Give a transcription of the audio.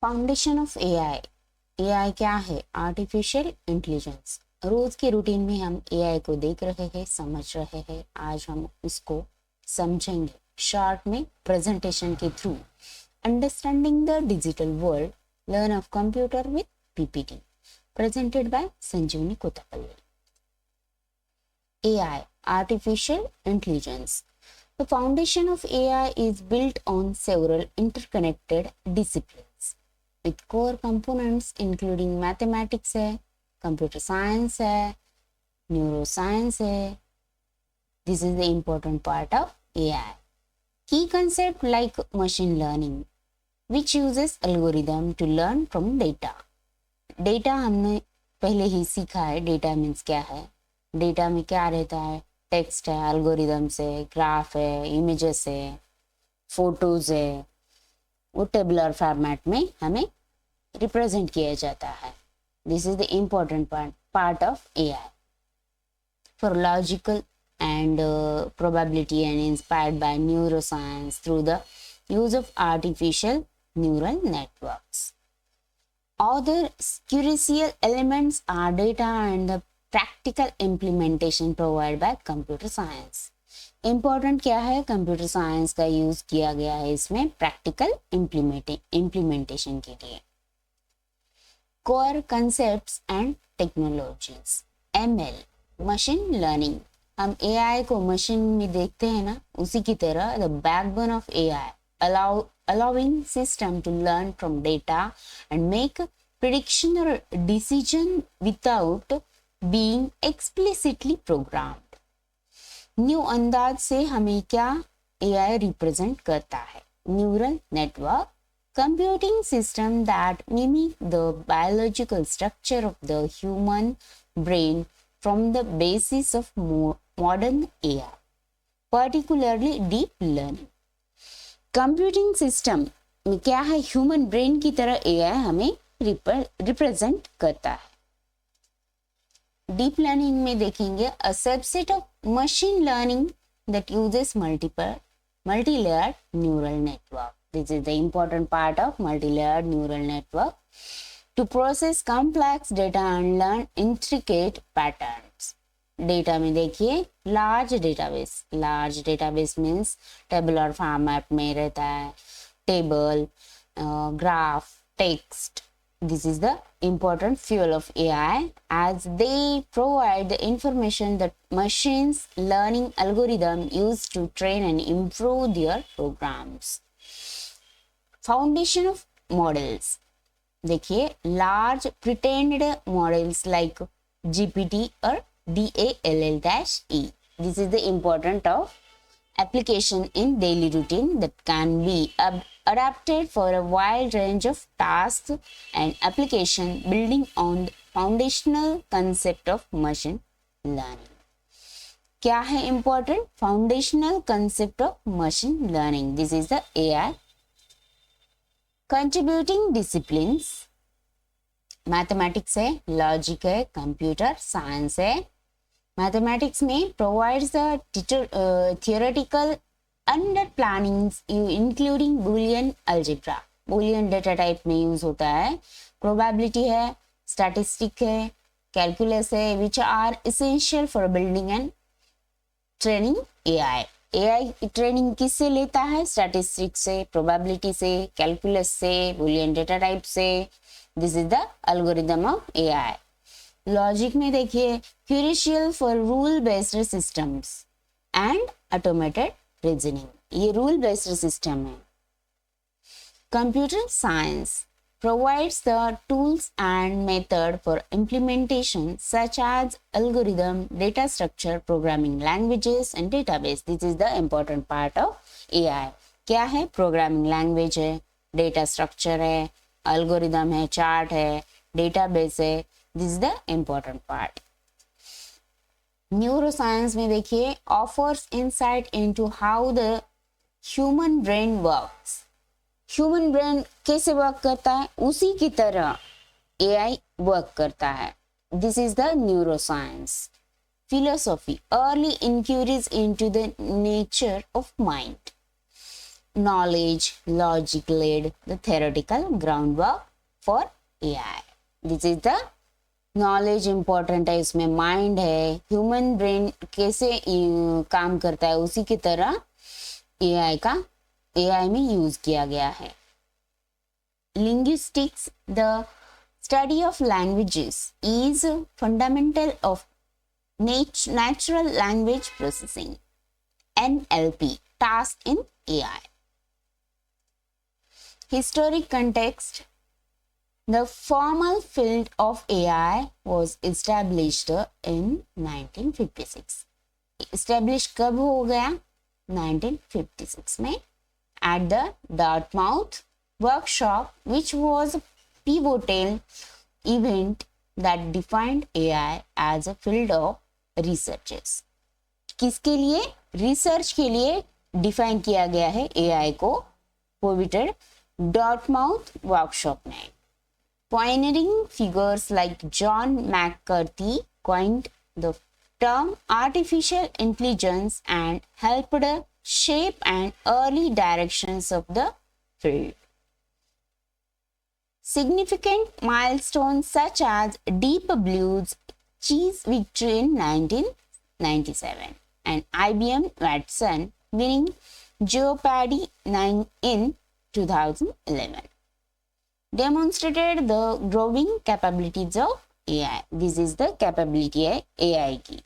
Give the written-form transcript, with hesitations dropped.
Foundation of AI. AI क्या है? Artificial intelligence. रोज के रूटीन में हम एआई को देख रहे हैं, समझ रहे हैं। आज हम उसको समझेंगे शॉर्ट में प्रेजेंटेशन के through. Understanding the digital world, learn of computer with PPT, presented by Sanjeevani Kotapalli. AI, artificial intelligence. The foundation of AI is built on several interconnected disciplines with core components including mathematics है, computer science है, neuroscience है. This is the important part of AI. Key concept like machine learning, which uses algorithm to learn from data. Data हमने पहले ही सीखा है. Data means क्या है? Data में क्या रहता है? टेक्स्ट है, एल्गोरिदम्स है, ग्राफ है, इमेजेस है, फोटोज है, वो टेबुलर फॉर्मेट में हमें रिप्रेजेंट किया जाता है. This is the important part of AI for logical and probability and inspired by neuroscience through the use of artificial neural networks. Other crucial elements are data and the practical implementation provided by computer science. Important क्या है? Computer science का use किया गया है इसमें practical implementation के लिए. Core concepts and technologies. ML, machine learning. हम AI को मशीन में देखते हैं ना, उसी की तरह the backbone of AI, allowing system to learn from data and make prediction or decision without being explicitly programmed. New अंदाज से हमें क्या AI रिप्रेजेंट करता है? Neural network, computing system that mimic the biological structure of the human brain from the basis of modern AI, particularly deep learning. Computing system में क्या है? Human brain की तरह AI हमें रिप्रेजेंट करता है. डीप लर्निंग में देखेंगे a subset of machine learning that uses multi-layered neural network. This is the important part of multi-layered neural network to process complex data and learn intricate patterns. Data में देखिए large database means tabular format में रहता है, table, graph, text. This is the important fuel of AI as they provide the information that machines learning algorithm use to train and improve their programs. Foundation of models. देखिए large pretended models like GPT और DALL-E. This is the important of application in daily routine that can be adapted for a wide range of tasks and application building on the foundational concept of machine learning. क्या है important? Foundational concept of machine learning. This is the AI. Contributing disciplines. Mathematics है, logic है, computer science है. Mathematics में provides the theoretical underpinnings including Boolean algebra. Boolean data type में use होता है. Probability है, स्टैटिस्टिक है, calculus है, which are essential for building and training AI. AI training किससे लेता है? स्टैटिस्टिक्स से, प्रोबेबिलिटी से, कैलकुलस से, बुलियन डेटा टाइप से. This is the algorithm of AI. Logic में देखिए crucial for rule based systems and automated reasoning. ये रूल बेस्ड सिस्टम है. Computer science provides the tools and method for implementation such as algorithm, data structure, programming languages and database. This is the important part of AI. क्या है? Programming language है, data structure है, algorithm है, chart है, database है. This is the important part. Neuroscience में देखिए offers insight into how the human brain works. Human brain कैसे वर्क करता है उसी की तरह AI वर्क करता है. This is the neuroscience. Philosophy, early inquiries into the nature of mind. knowledge, logic laid the theoretical groundwork for AI. This is the knowledge important है, इसमें माइंड है, ह्यूमन ब्रेन कैसे काम करता है उसी की तरह एआई में यूज किया गया है. Linguistics, the study of languages, is fundamental of natural language processing NLP task in AI. Historic context. The formal field of AI was established in 1956. Established कब हो गया? 1956 में at the Dartmouth workshop, which was a pivotal event that defined AI as a field of researches. किसके लिए? Research के लिए define किया गया है AI को pivoted Dartmouth workshop में. Pioneering figures like John McCarthy coined the term artificial intelligence and helped shape an early directions of the field. Significant milestones such as Deep Blue's Cheese victory in 1997 and IBM Watson winning Jeopardy! in 2011 demonstrated the growing capabilities of AI. This is the capability है AI की.